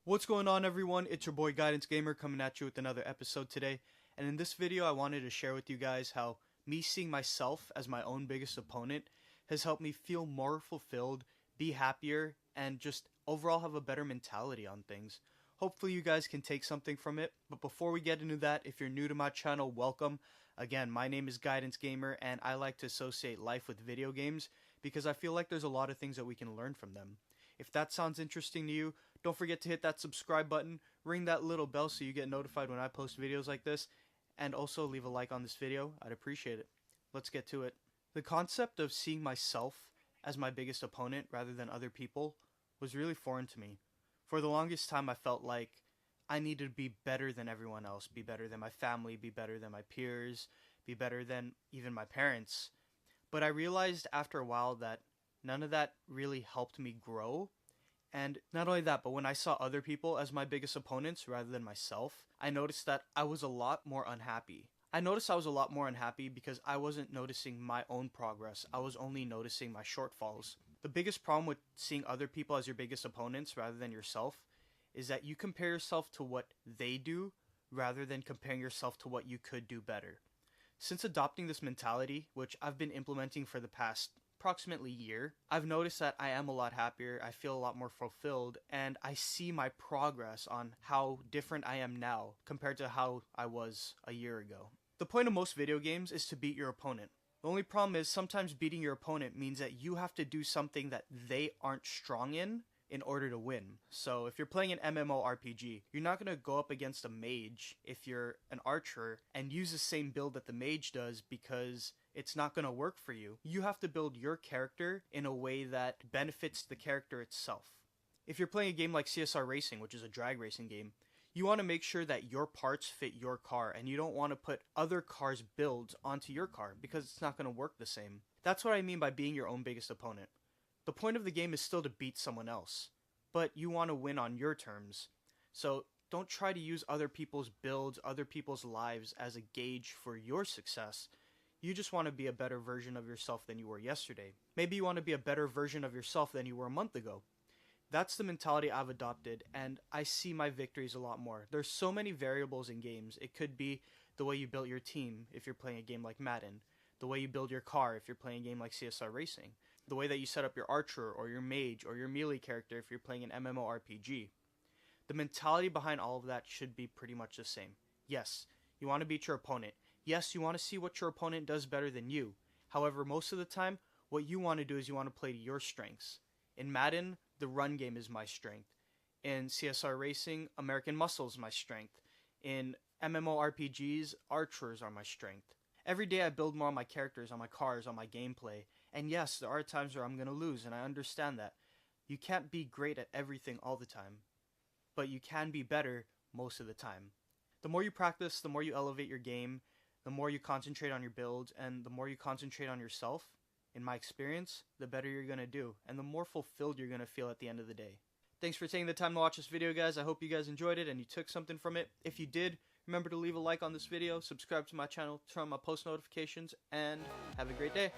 What's going on, everyone? It's your boy Guidance Gamer coming at you with another episode today. And in this video I wanted to share with you guys how me seeing myself as my own biggest opponent has helped me feel more fulfilled, be happier, and just overall have a better mentality on things. Hopefully you guys can take something from it. But before we get into that, if you're new to my channel, welcome. Again, my name is Guidance Gamer and I like to associate life with video games because I feel like there's a lot of things that we can learn from them. If that sounds interesting to you, don't forget to hit that subscribe button, ring that little bell so you get notified when I post videos like this, and also leave a like on this video. I'd appreciate it. Let's get to it. The concept of seeing myself as my biggest opponent rather than other people was really foreign to me. For the longest time I felt like I needed to be better than everyone else, be better than my family, be better than my peers, be better than even my parents. But I realized after a while that none of that really helped me grow. And not only that, but when I saw other people as my biggest opponents rather than myself, I noticed that I was a lot more unhappy. I noticed I was a lot more unhappy because I wasn't noticing my own progress. I was only noticing my shortfalls. The biggest problem with seeing other people as your biggest opponents rather than yourself is that you compare yourself to what they do rather than comparing yourself to what you could do better. Since adopting this mentality, which I've been implementing for the past approximately year, I've noticed that I am a lot happier, I feel a lot more fulfilled, and I see my progress on how different I am now compared to how I was a year ago. The point of most video games is to beat your opponent. The only problem is sometimes beating your opponent means that you have to do something that they aren't strong in order to win. So if you're playing an MMORPG, you're not going to go up against a mage if you're an archer and use the same build that the mage does because it's not going to work for you. You have to build your character in a way that benefits the character itself. If you're playing a game like CSR Racing, which is a drag racing game, you want to make sure that your parts fit your car and you don't want to put other cars' builds onto your car because it's not going to work the same. That's what I mean by being your own biggest opponent. The point of the game is still to beat someone else, but you want to win on your terms. So don't try to use other people's builds, other people's lives as a gauge for your success. You just want to be a better version of yourself than you were yesterday. Maybe you want to be a better version of yourself than you were a month ago. That's the mentality I've adopted, and I see my victories a lot more. There's so many variables in games. It could be the way you built your team if you're playing a game like Madden, the way you build your car if you're playing a game like CSR Racing, the way that you set up your archer or your mage or your melee character if you're playing an MMORPG. The mentality behind all of that should be pretty much the same. Yes, you want to beat your opponent. Yes, you want to see what your opponent does better than you. However, most of the time, what you want to do is you want to play to your strengths. In Madden, the run game is my strength. In CSR Racing, American Muscle is my strength. In MMORPGs, archers are my strength. Every day I build more on my characters, on my cars, on my gameplay. And yes, there are times where I'm going to lose, and I understand that. You can't be great at everything all the time, but you can be better most of the time. The more you practice, the more you elevate your game, the more you concentrate on your builds, and the more you concentrate on yourself, in my experience, the better you're going to do, and the more fulfilled you're going to feel at the end of the day. Thanks for taking the time to watch this video, guys. I hope you guys enjoyed it and you took something from it. If you did, remember to leave a like on this video, subscribe to my channel, turn on my post notifications, and have a great day.